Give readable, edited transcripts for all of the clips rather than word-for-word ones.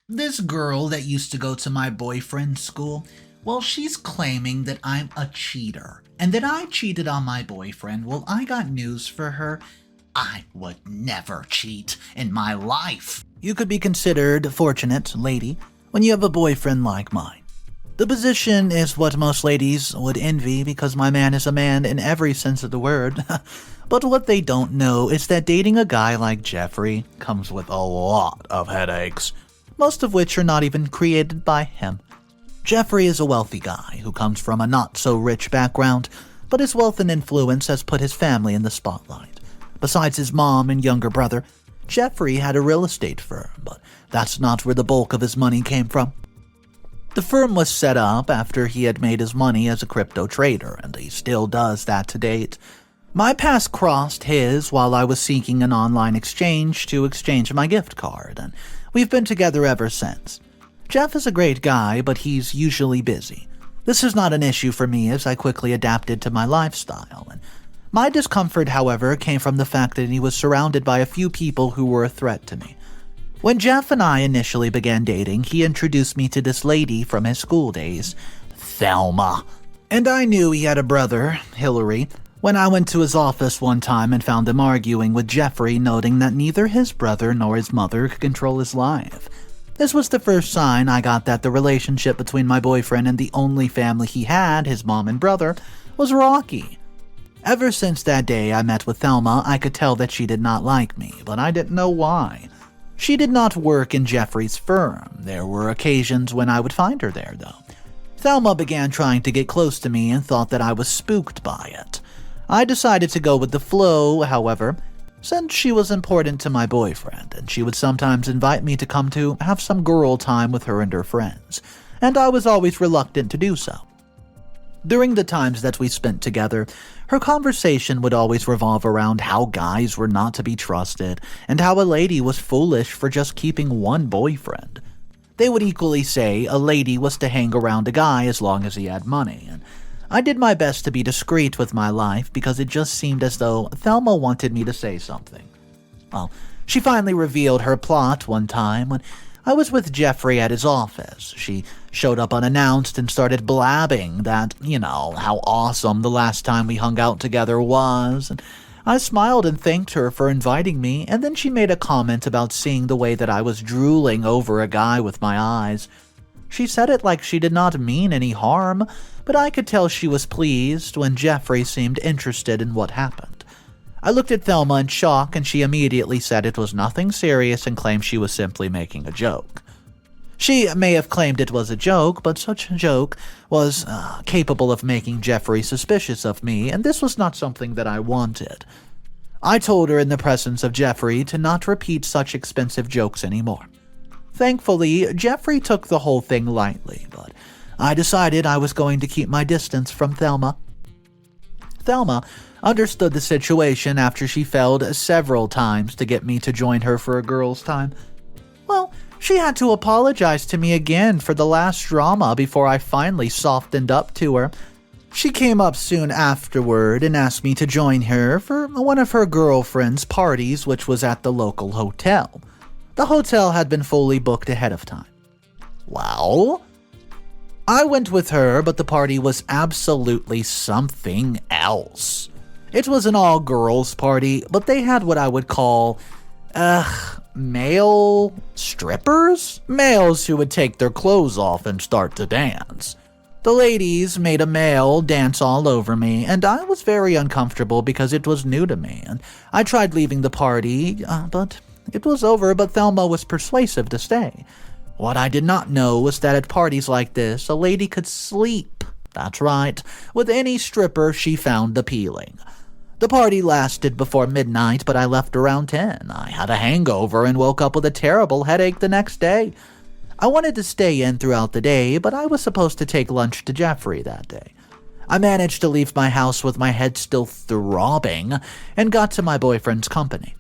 This girl that used to go to my boyfriend's school, well, she's claiming that I'm a cheater and that I cheated on my boyfriend. Well, I got news for her. I would never cheat in my life. You could be considered fortunate, lady, when you have a boyfriend like mine. The position is what most ladies would envy because my man is a man in every sense of the word. But what they don't know is that dating a guy like Jeffrey comes with a lot of headaches, most of which are not even created by him. Jeffrey is a wealthy guy who comes from a not-so-rich background, but his wealth and influence has put his family in the spotlight. Besides his mom and younger brother, Jeffrey had a real estate firm, but that's not where the bulk of his money came from. The firm was set up after he had made his money as a crypto trader, and he still does that to date. My paths crossed his while I was seeking an online exchange to exchange my gift card, and we've been together ever since. Jeff is a great guy, but he's usually busy. This is not an issue for me as I quickly adapted to my lifestyle, and my discomfort, however, came from the fact that he was surrounded by a few people who were a threat to me. When Jeff and I initially began dating, he introduced me to this lady from his school days, Thelma. And I knew he had a brother, Hillary, when I went to his office one time and found him arguing with Jeffrey, noting that neither his brother nor his mother could control his life. This was the first sign I got that the relationship between my boyfriend and the only family he had, his mom and brother, was rocky. Ever since that day I met with Thelma, I could tell that she did not like me, but I didn't know why. She did not work in Jeffrey's firm. There were occasions when I would find her there, though. Thelma began trying to get close to me and thought that I was spooked by it. I decided to go with the flow, however, since she was important to my boyfriend, and she would sometimes invite me to come to have some girl time with her and her friends, and I was always reluctant to do so. During the times that we spent together, her conversation would always revolve around how guys were not to be trusted and how a lady was foolish for just keeping one boyfriend. They would equally say a lady was to hang around a guy as long as he had money, and I did my best to be discreet with my life because it just seemed as though Thelma wanted me to say something. Well, she finally revealed her plot one time when I was with Jeffrey at his office. She showed up unannounced and started blabbing that, how awesome the last time we hung out together was. And I smiled and thanked her for inviting me, and then she made a comment about seeing the way that I was drooling over a guy with my eyes. She said it like she did not mean any harm, but I could tell she was pleased when Jeffrey seemed interested in what happened. I looked at Thelma in shock, and she immediately said it was nothing serious and claimed she was simply making a joke. She may have claimed it was a joke, but such a joke was capable of making Jeffrey suspicious of me, and this was not something that I wanted. I told her in the presence of Jeffrey to not repeat such expensive jokes anymore. Thankfully, Jeffrey took the whole thing lightly, but I decided I was going to keep my distance from Thelma. Thelma understood the situation after she failed several times to get me to join her for a girls' time. Well, she had to apologize to me again for the last drama before I finally softened up to her. She came up soon afterward and asked me to join her for one of her girlfriend's parties, which was at the local hotel. The hotel had been fully booked ahead of time. Well, I went with her, but the party was absolutely something else. It was an all-girls party, but they had what I would call, male strippers? Males who would take their clothes off and start to dance. The ladies made a male dance all over me, and I was very uncomfortable because it was new to me, and I tried leaving the party, but it was over, but Thelma was persuasive to stay. What I did not know was that at parties like this, a lady could sleep, that's right, with any stripper she found appealing. The party lasted before midnight, but I left around 10. I had a hangover and woke up with a terrible headache the next day. I wanted to stay in throughout the day, but I was supposed to take lunch to Jeffrey that day. I managed to leave my house with my head still throbbing and got to my boyfriend's company.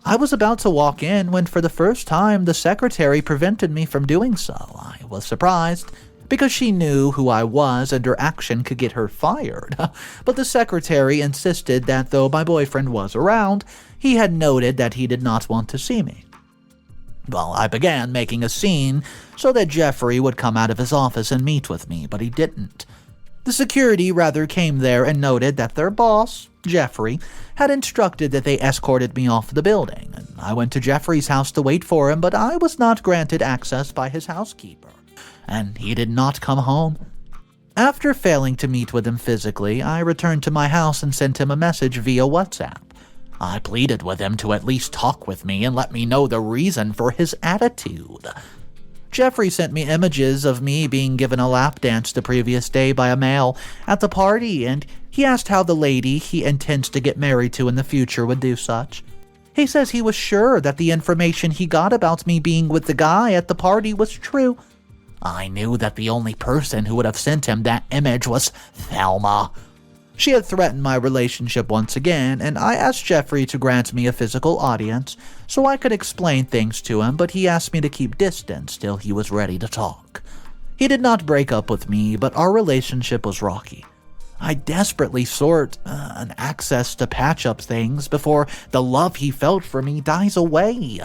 I was about to walk in when for the first time the secretary prevented me from doing so. I was surprised because she knew who I was and her action could get her fired. But the secretary insisted that though my boyfriend was around, he had noted that he did not want to see me. Well, I began making a scene so that Jeffrey would come out of his office and meet with me, but he didn't. The security rather came there and noted that their boss, Jeffrey, had instructed that they escorted me off the building. And I went to Jeffrey's house to wait for him, but I was not granted access by his housekeeper, and he did not come home. After failing to meet with him physically, I returned to my house and sent him a message via WhatsApp. I pleaded with him to at least talk with me and let me know the reason for his attitude. Jeffrey sent me images of me being given a lap dance the previous day by a male at the party, and he asked how the lady he intends to get married to in the future would do such. He says he was sure that the information he got about me being with the guy at the party was true. I knew that the only person who would have sent him that image was Thelma. She had threatened my relationship once again, and I asked Jeffrey to grant me a physical audience so I could explain things to him, but he asked me to keep distance till he was ready to talk. He did not break up with me, but our relationship was rocky. I desperately sought an access to patch up things before the love he felt for me dies away.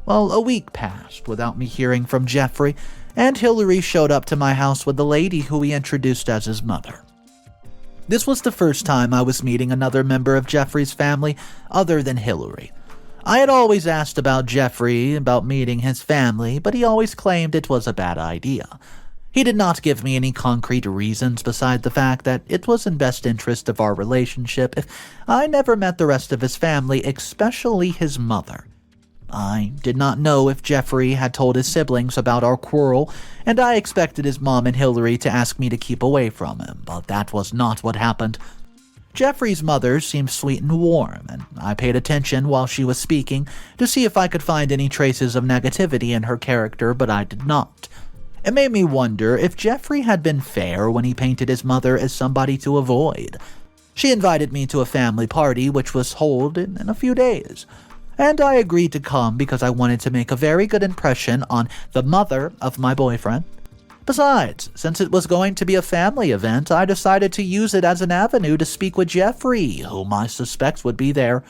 Well, a week passed without me hearing from Jeffrey, and Hillary showed up to my house with the lady who he introduced as his mother. This was the first time I was meeting another member of Jeffrey's family other than Hillary. I had always asked about Jeffrey, about meeting his family, but he always claimed it was a bad idea. He did not give me any concrete reasons beside the fact that it was in best interest of our relationship if I never met the rest of his family, especially his mother. I did not know if Jeffrey had told his siblings about our quarrel, and I expected his mom and Hillary to ask me to keep away from him, but that was not what happened. Jeffrey's mother seemed sweet and warm, and I paid attention while she was speaking to see if I could find any traces of negativity in her character, but I did not. It made me wonder if Jeffrey had been fair when he painted his mother as somebody to avoid. She invited me to a family party which was held in a few days, and I agreed to come because I wanted to make a very good impression on the mother of my boyfriend. Besides, since it was going to be a family event, I decided to use it as an avenue to speak with Jeffrey, whom I suspect would be there.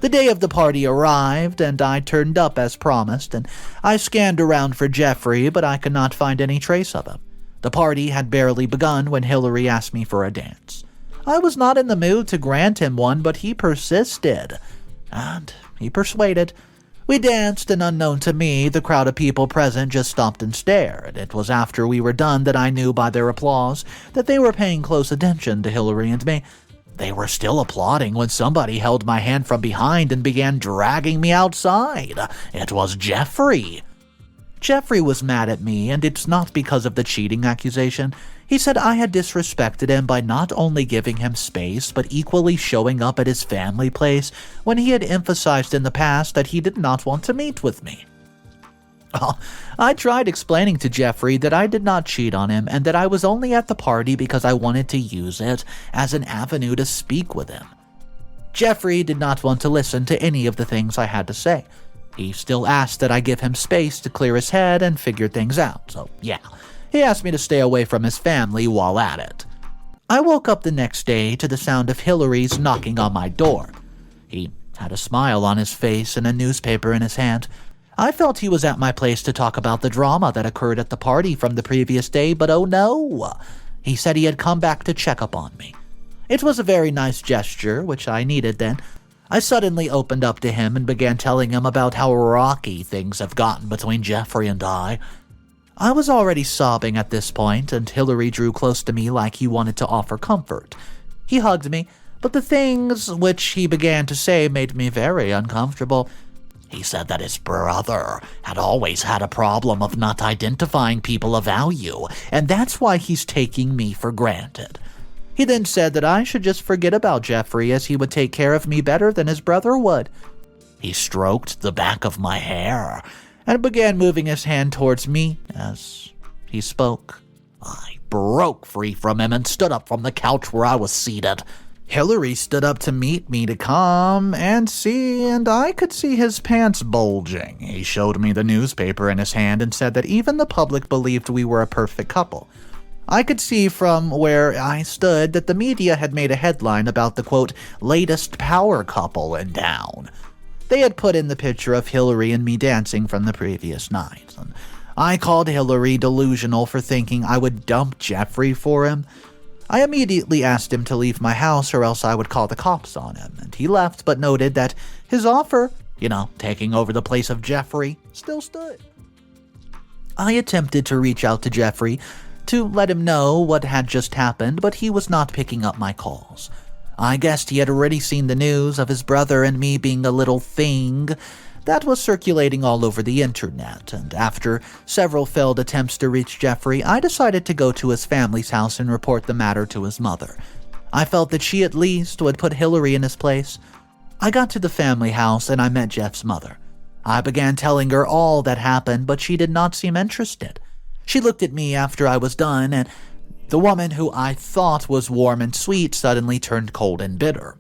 The day of the party arrived, and I turned up as promised, and I scanned around for Jeffrey, but I could not find any trace of him. The party had barely begun when Hillary asked me for a dance. I was not in the mood to grant him one, but he persisted, and he persuaded. We danced, and unknown to me, the crowd of people present just stopped and stared. It was after we were done that I knew by their applause that they were paying close attention to Hillary and me. They were still applauding when somebody held my hand from behind and began dragging me outside. It was Jeffrey. Jeffrey was mad at me, and it's not because of the cheating accusation. He said I had disrespected him by not only giving him space, but equally showing up at his family place when he had emphasized in the past that he did not want to meet with me. I tried explaining to Jeffrey that I did not cheat on him and that I was only at the party because I wanted to use it as an avenue to speak with him. Jeffrey did not want to listen to any of the things I had to say. He still asked that I give him space to clear his head and figure things out, so yeah, he asked me to stay away from his family while at it. I woke up the next day to the sound of Hillary's knocking on my door. He had a smile on his face and a newspaper in his hand. I felt he was at my place to talk about the drama that occurred at the party from the previous day, but oh no, he said he had come back to check up on me. It was a very nice gesture, which I needed then. I suddenly opened up to him and began telling him about how rocky things have gotten between Jeffrey and I. I was already sobbing at this point, and Hillary drew close to me like he wanted to offer comfort. He hugged me, but the things which he began to say made me very uncomfortable. He said that his brother had always had a problem of not identifying people of value, and that's why he's taking me for granted. He then said that I should just forget about Jeffrey as he would take care of me better than his brother would. He stroked the back of my hair and began moving his hand towards me as he spoke. I broke free from him and stood up from the couch where I was seated. Hillary stood up to meet me to come and see, and I could see his pants bulging. He showed me the newspaper in his hand and said that even the public believed we were a perfect couple. I could see from where I stood that the media had made a headline about the, quote, latest power couple in town. They had put in the picture of Hillary and me dancing from the previous night. And I called Hillary delusional for thinking I would dump Jeffrey for him. I immediately asked him to leave my house or else I would call the cops on him, and he left but noted that his offer, taking over the place of Jeffrey, still stood. I attempted to reach out to Jeffrey to let him know what had just happened, but he was not picking up my calls. I guessed he had already seen the news of his brother and me being a little thing that was circulating all over the internet, and after several failed attempts to reach Jeffrey, I decided to go to his family's house and report the matter to his mother. I felt that she at least would put Hillary in his place. I got to the family house and I met Jeff's mother. I began telling her all that happened, but she did not seem interested. She looked at me after I was done, and the woman who I thought was warm and sweet suddenly turned cold and bitter.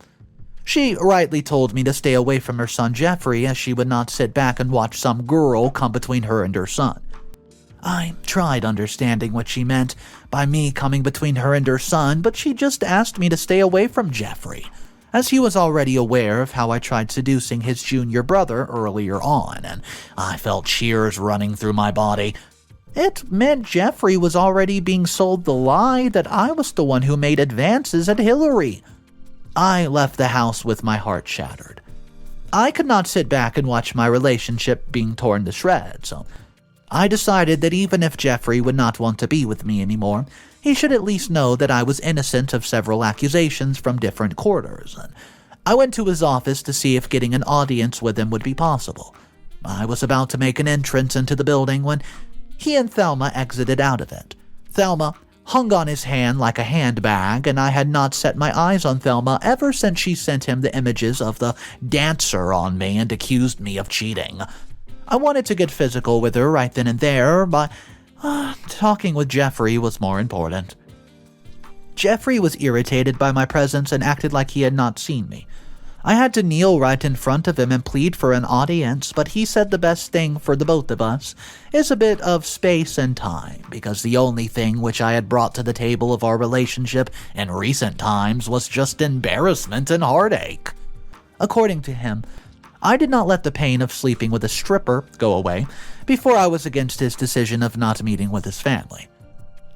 She rightly told me to stay away from her son Jeffrey, as she would not sit back and watch some girl come between her and her son. I tried understanding what she meant by me coming between her and her son, but she just asked me to stay away from Jeffrey, as he was already aware of how I tried seducing his junior brother earlier on, and I felt shears running through my body. It meant Jeffrey was already being sold the lie that I was the one who made advances at Hillary. I left the house with my heart shattered. I could not sit back and watch my relationship being torn to shreds, so I decided that even if Jeffrey would not want to be with me anymore, he should at least know that I was innocent of several accusations from different quarters. And I went to his office to see if getting an audience with him would be possible. I was about to make an entrance into the building when he and Thelma exited out of it. Thelma hung on his hand like a handbag, and I had not set my eyes on Thelma ever since she sent him the images of the dancer on me and accused me of cheating. I wanted to get physical with her right then and there, but talking with Jeffrey was more important. Jeffrey was irritated by my presence and acted like he had not seen me. I had to kneel right in front of him and plead for an audience, but he said the best thing for the both of us is a bit of space and time, because the only thing which I had brought to the table of our relationship in recent times was just embarrassment and heartache. According to him, I did not let the pain of sleeping with a stripper go away before I was against his decision of not meeting with his family.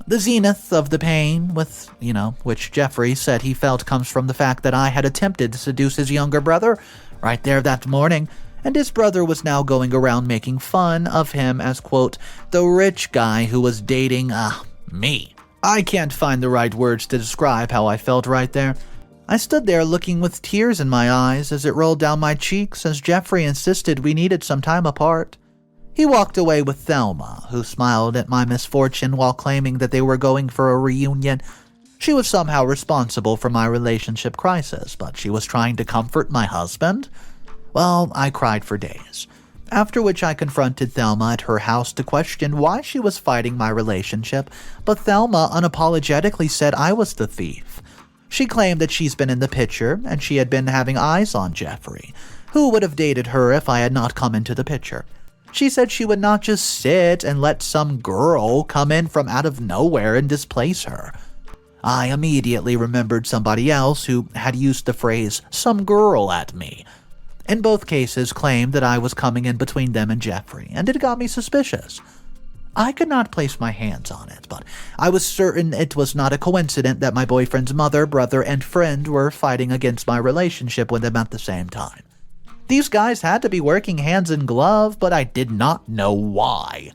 The zenith of the pain which Jeffrey said he felt comes from the fact that I had attempted to seduce his younger brother right there that morning, and his brother was now going around making fun of him as, quote, the rich guy who was dating, me. I can't find the right words to describe how I felt right there. I stood there looking with tears in my eyes as it rolled down my cheeks as Jeffrey insisted we needed some time apart. He walked away with Thelma, who smiled at my misfortune while claiming that they were going for a reunion. She was somehow responsible for my relationship crisis, but she was trying to comfort my husband? Well, I cried for days, after which I confronted Thelma at her house to question why she was fighting my relationship, but Thelma unapologetically said I was the thief. She claimed that she's been in the picture, and she had been having eyes on Jeffrey, who would have dated her if I had not come into the picture. She said she would not just sit and let some girl come in from out of nowhere and displace her. I immediately remembered somebody else who had used the phrase, some girl at me. In both cases claimed that I was coming in between them and Jeffrey, and it got me suspicious. I could not place my hands on it, but I was certain it was not a coincidence that my boyfriend's mother, brother, and friend were fighting against my relationship with him at the same time. These guys had to be working hands in glove, but I did not know why.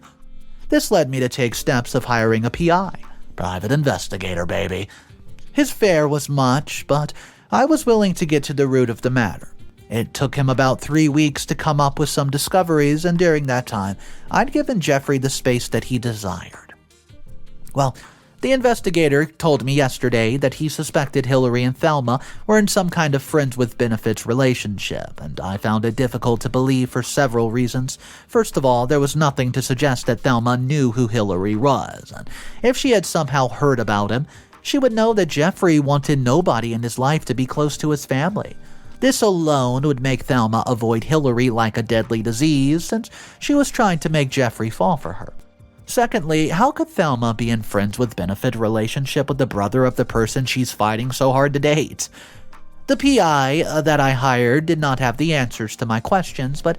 This led me to take steps of hiring a PI, private investigator, baby. His fare was much, but I was willing to get to the root of the matter. It took him about 3 weeks to come up with some discoveries, and during that time, I'd given Jeffrey the space that he desired. Well, the investigator told me yesterday that he suspected Hillary and Thelma were in some kind of friends with benefits relationship, and I found it difficult to believe for several reasons. First of all, there was nothing to suggest that Thelma knew who Hillary was, and if she had somehow heard about him, she would know that Jeffrey wanted nobody in his life to be close to his family. This alone would make Thelma avoid Hillary like a deadly disease, since she was trying to make Jeffrey fall for her. Secondly, how could Thelma be in friends with benefit relationship with the brother of the person she's fighting so hard to date? The PI that I hired did not have the answers to my questions, but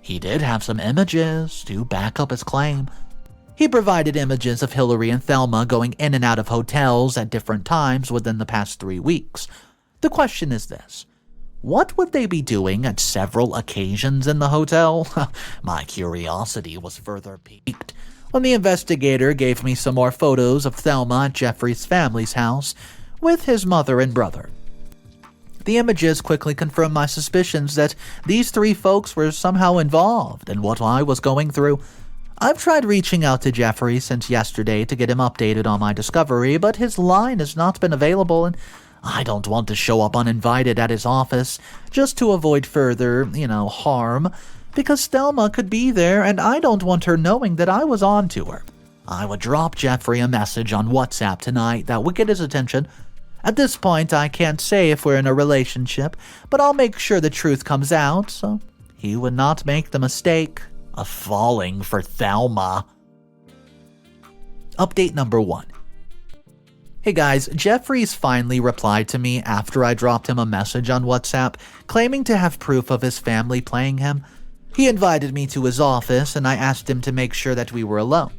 he did have some images to back up his claim. He provided images of Hillary and Thelma going in and out of hotels at different times within the past 3 weeks. The question is this: what would they be doing at several occasions in the hotel? My curiosity was further piqued when the investigator gave me some more photos of Thelma at Jeffrey's family's house with his mother and brother. The images quickly confirmed my suspicions that these 3 folks were somehow involved in what I was going through. I've tried reaching out to Jeffrey since yesterday to get him updated on my discovery, but his line has not been available, and I don't want to show up uninvited at his office just to avoid further, harm, because Thelma could be there and I don't want her knowing that I was on to her. I would drop Jeffrey a message on WhatsApp tonight that would get his attention. At this point, I can't say if we're in a relationship, but I'll make sure the truth comes out so he would not make the mistake of falling for Thelma. Update number 1. Hey guys, Jeffrey's finally replied to me after I dropped him a message on WhatsApp claiming to have proof of his family playing him. He invited me to his office and I asked him to make sure that we were alone.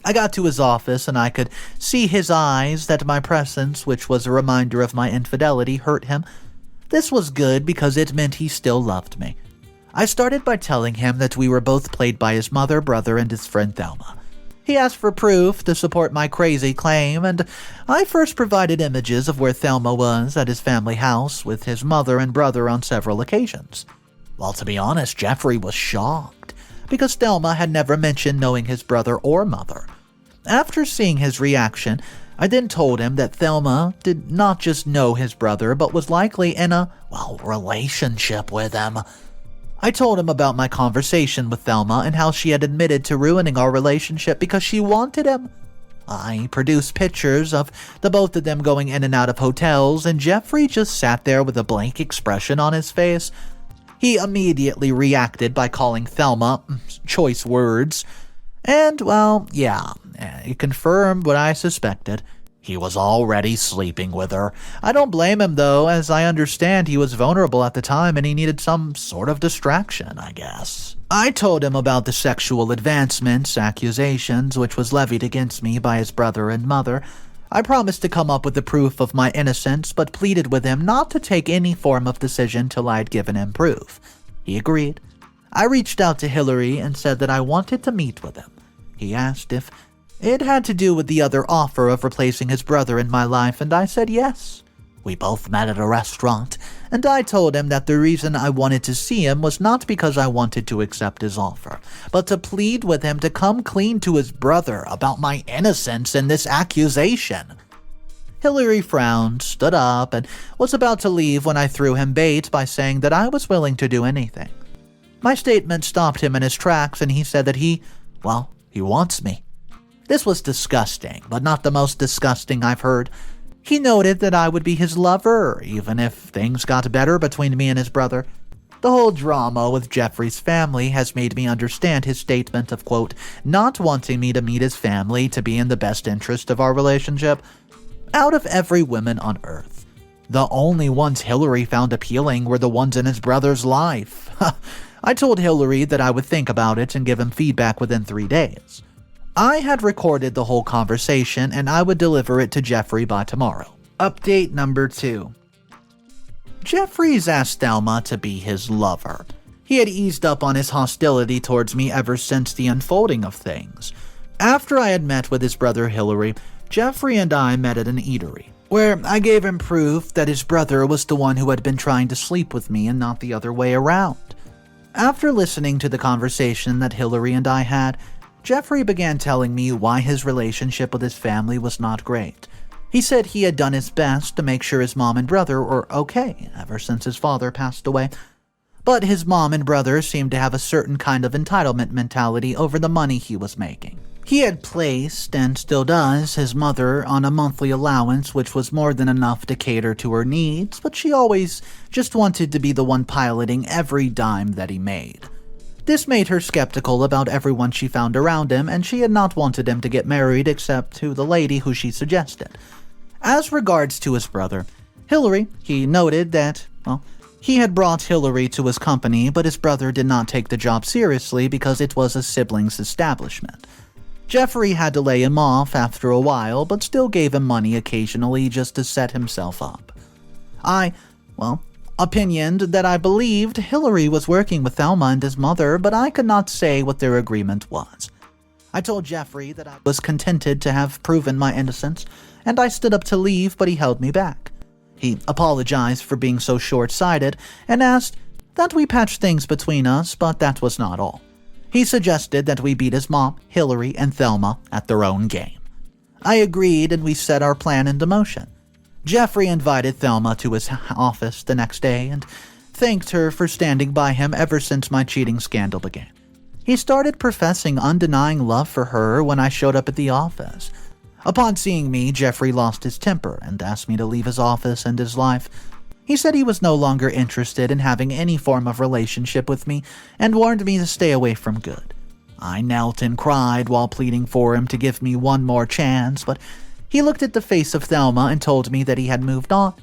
I got to his office and I could see his eyes that my presence, which was a reminder of my infidelity, hurt him. This was good because it meant he still loved me. I started by telling him that we were both played by his mother, brother, and his friend Thelma. He asked for proof to support my crazy claim, and I first provided images of where Thelma was at his family house with his mother and brother on several occasions. Well, to be honest, Jeffrey was shocked, because Thelma had never mentioned knowing his brother or mother. After seeing his reaction, I then told him that Thelma did not just know his brother, but was likely in a, relationship with him. I told him about my conversation with Thelma and how she had admitted to ruining our relationship because she wanted him. I produced pictures of the both of them going in and out of hotels, and Jeffrey just sat there with a blank expression on his face. He immediately reacted by calling Thelma choice words. And, it confirmed what I suspected. He was already sleeping with her. I don't blame him, though, as I understand he was vulnerable at the time and he needed some sort of distraction, I guess. I told him about the sexual advancements, accusations, which was levied against me by his brother and mother. I promised to come up with the proof of my innocence, but pleaded with him not to take any form of decision till I had given him proof. He agreed. I reached out to Hillary and said that I wanted to meet with him. He asked if it had to do with the other offer of replacing his brother in my life, and I said yes. We both met at a restaurant, and I told him that the reason I wanted to see him was not because I wanted to accept his offer, but to plead with him to come clean to his brother about my innocence in this accusation. Hillary frowned, stood up, and was about to leave when I threw him bait by saying that I was willing to do anything. My statement stopped him in his tracks, and he said that he wants me. This was disgusting, but not the most disgusting I've heard. He noted that I would be his lover, even if things got better between me and his brother. The whole drama with Jeffrey's family has made me understand his statement of, quote, not wanting me to meet his family to be in the best interest of our relationship. Out of every woman on earth, the only ones Hillary found appealing were the ones in his brother's life. I told Hillary that I would think about it and give him feedback within 3 days. I had recorded the whole conversation and I would deliver it to Jeffrey by tomorrow. Update number 2. Jeffrey's asked Thelma to be his lover. He had eased up on his hostility towards me ever since the unfolding of things. After I had met with his brother Hillary, Jeffrey and I met at an eatery, where I gave him proof that his brother was the one who had been trying to sleep with me and not the other way around. After listening to the conversation that Hillary and I had, Jeffrey began telling me why his relationship with his family was not great. He said he had done his best to make sure his mom and brother were okay ever since his father passed away. But his mom and brother seemed to have a certain kind of entitlement mentality over the money he was making. He had placed, and still does, his mother on a monthly allowance which was more than enough to cater to her needs, but she always just wanted to be the one piloting every dime that he made. This made her skeptical about everyone she found around him, and she had not wanted him to get married except to the lady who she suggested. As regards to his brother, Hillary, he noted that, he had brought Hillary to his company, but his brother did not take the job seriously because it was a sibling's establishment. Jeffrey had to lay him off after a while, but still gave him money occasionally just to set himself up. I opinioned that I believed Hillary was working with Thelma and his mother, but I could not say what their agreement was. I told Jeffrey that I was contented to have proven my innocence, and I stood up to leave, but he held me back. He apologized for being so short-sighted and asked that we patch things between us, but that was not all. He suggested that we beat his mom, Hillary, and Thelma at their own game. I agreed, and we set our plan into motion. Jeffrey invited Thelma to his office the next day and thanked her for standing by him ever since my cheating scandal began. He started professing undenying love for her when I showed up at the office. Upon seeing me, Jeffrey lost his temper and asked me to leave his office and his life. He said he was no longer interested in having any form of relationship with me and warned me to stay away from good. I knelt and cried while pleading for him to give me one more chance, but he looked at the face of Thelma and told me that he had moved on.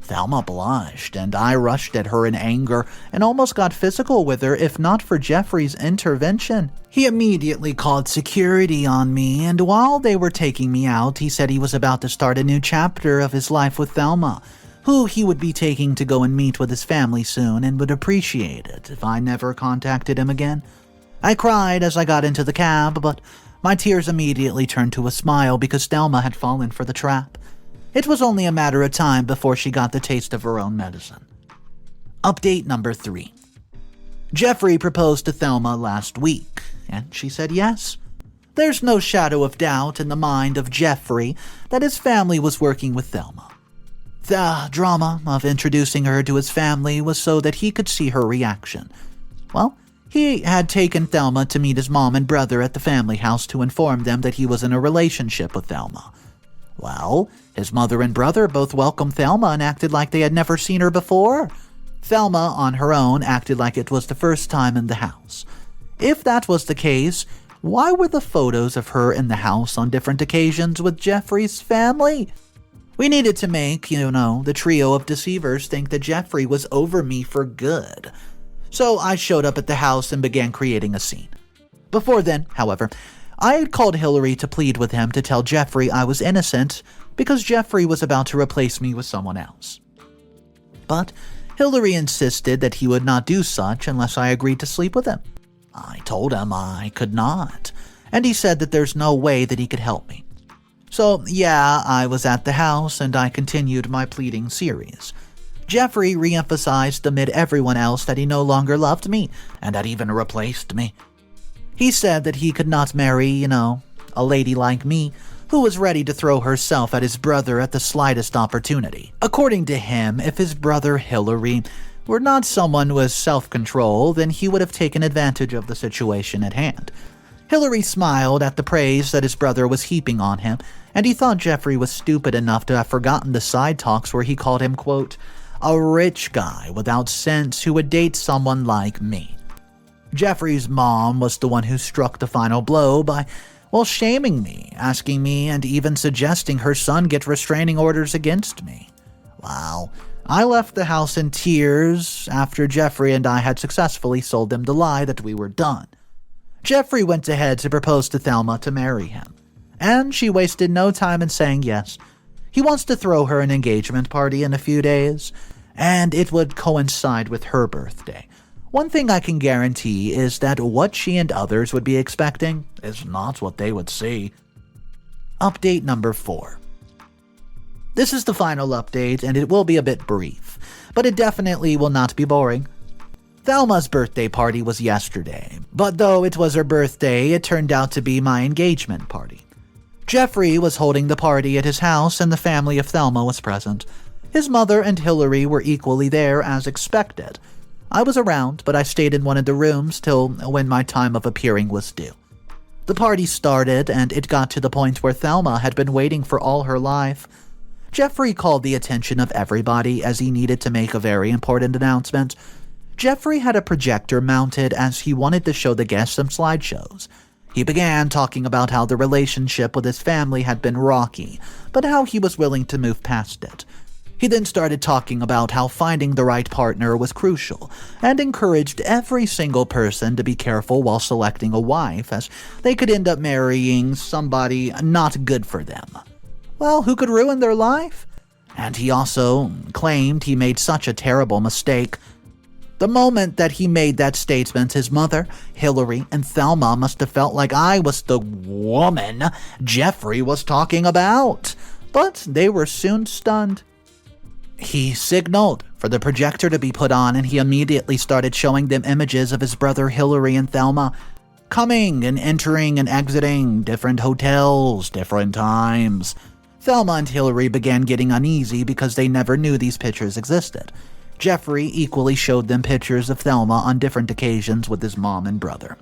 Thelma blushed, and I rushed at her in anger and almost got physical with her if not for Jeffrey's intervention. He immediately called security on me, and while they were taking me out, he said he was about to start a new chapter of his life with Thelma, who he would be taking to go and meet with his family soon and would appreciate it if I never contacted him again. I cried as I got into the cab, but my tears immediately turned to a smile because Thelma had fallen for the trap. It was only a matter of time before she got the taste of her own medicine. Update number 3. Jeffrey proposed to Thelma last week, and she said yes. There's no shadow of doubt in the mind of Jeffrey that his family was working with Thelma. The drama of introducing her to his family was so that he could see her reaction. Well, he had taken Thelma to meet his mom and brother at the family house to inform them that he was in a relationship with Thelma. Well, his mother and brother both welcomed Thelma and acted like they had never seen her before. Thelma, on her own, acted like it was the first time in the house. If that was the case, why were the photos of her in the house on different occasions with Jeffrey's family? We needed to make, the trio of deceivers think that Jeffrey was over me for good. So I showed up at the house and began creating a scene. Before then, however, I had called Hillary to plead with him to tell Jeffrey I was innocent because Jeffrey was about to replace me with someone else. But Hillary insisted that he would not do such unless I agreed to sleep with him. I told him I could not, and he said that there's no way that he could help me. So, yeah, I was at the house and I continued my pleading series. Jeffrey re-emphasized amid everyone else that he no longer loved me and had even replaced me. He said that he could not marry, a lady like me who was ready to throw herself at his brother at the slightest opportunity. According to him, if his brother Hillary were not someone with self-control, then he would have taken advantage of the situation at hand. Hillary smiled at the praise that his brother was heaping on him, and he thought Jeffrey was stupid enough to have forgotten the side talks where he called him, quote, a rich guy without sense who would date someone like me. Jeffrey's mom was the one who struck the final blow by, shaming me, asking me, and even suggesting her son get restraining orders against me. Wow. I left the house in tears after Jeffrey and I had successfully sold them the lie that we were done. Jeffrey went ahead to propose to Thelma to marry him, and she wasted no time in saying yes. He wants to throw her an engagement party in a few days, and it would coincide with her birthday. One thing I can guarantee is that what she and others would be expecting is not what they would see. Update number 4. This is the final update, and it will be a bit brief, but it definitely will not be boring. Thelma's birthday party was yesterday, but though it was her birthday, it turned out to be my engagement party. Jeffrey was holding the party at his house, and the family of Thelma was present. His mother and Hillary were equally there as expected. I was around, but I stayed in one of the rooms till when my time of appearing was due. The party started, and it got to the point where Thelma had been waiting for all her life. Jeffrey called the attention of everybody as he needed to make a very important announcement. Jeffrey had a projector mounted as he wanted to show the guests some slideshows. He began talking about how the relationship with his family had been rocky, but how he was willing to move past it. He then started talking about how finding the right partner was crucial, and encouraged every single person to be careful while selecting a wife, as they could end up marrying somebody not good for them. Well, who could ruin their life? And he also claimed he made such a terrible mistake. The moment that he made that statement, his mother, Hillary, and Thelma must have felt like I was the woman Jeffrey was talking about. But they were soon stunned. He signaled for the projector to be put on, and he immediately started showing them images of his brother Hillary and Thelma coming and entering and exiting different hotels, different times. Thelma and Hillary began getting uneasy because they never knew these pictures existed. Jeffrey equally showed them pictures of Thelma on different occasions with his mom and brother.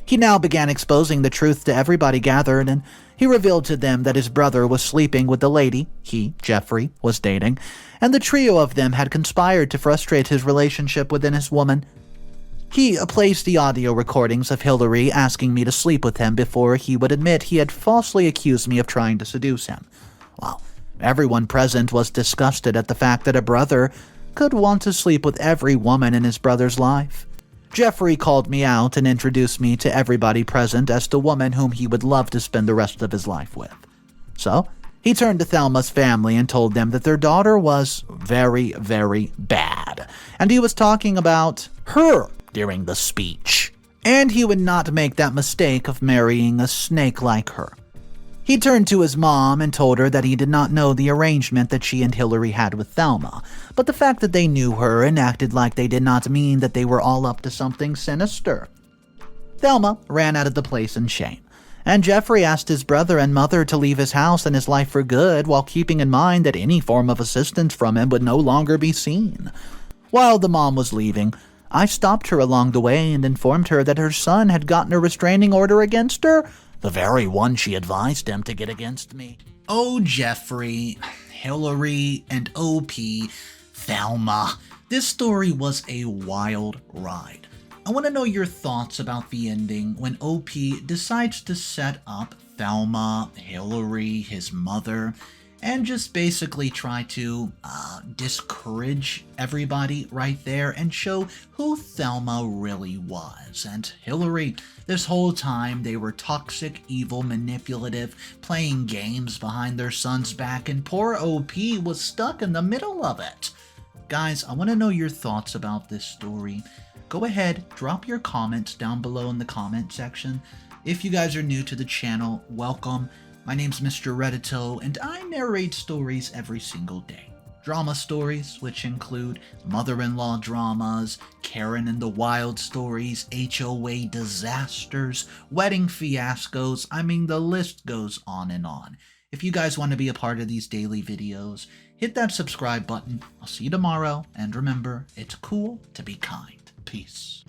He now began exposing the truth to everybody gathered, and he revealed to them that his brother was sleeping with the lady he, Jeffrey, was dating, and the trio of them had conspired to frustrate his relationship with his woman. He placed the audio recordings of Hillary asking me to sleep with him before he would admit he had falsely accused me of trying to seduce him. Well, everyone present was disgusted at the fact that a brother could want to sleep with every woman in his brother's life. Jeffrey called me out and introduced me to everybody present as the woman whom he would love to spend the rest of his life with. So, he turned to Thelma's family and told them that their daughter was very, very bad, and he was talking about her during the speech, and he would not make that mistake of marrying a snake like her. He turned to his mom and told her that he did not know the arrangement that she and Hillary had with Thelma, but the fact that they knew her and acted like they did not mean that they were all up to something sinister. Thelma ran out of the place in shame, and Jeffrey asked his brother and mother to leave his house and his life for good while keeping in mind that any form of assistance from him would no longer be seen. While the mom was leaving, I stopped her along the way and informed her that her son had gotten a restraining order against her, the very one she advised him to get against me. Oh, Jeffrey, Hillary, and OP, Thelma. This story was a wild ride. I want to know your thoughts about the ending when OP decides to set up Thelma, Hillary, his mother, and just basically try to discourage everybody right there and show who Thelma really was. And Hillary, this whole time, they were toxic, evil, manipulative, playing games behind their son's back, and poor OP was stuck in the middle of it. Guys, I want to know your thoughts about this story. Go ahead, drop your comments down below in the comment section. If you guys are new to the channel, welcome. My name's Mr. Reddito, and I narrate stories every single day. Drama stories, which include mother-in-law dramas, Karen in the Wild stories, HOA disasters, wedding fiascos, I mean the list goes on and on. If you guys want to be a part of these daily videos, hit that subscribe button. I'll see you tomorrow, and remember, it's cool to be kind. Peace.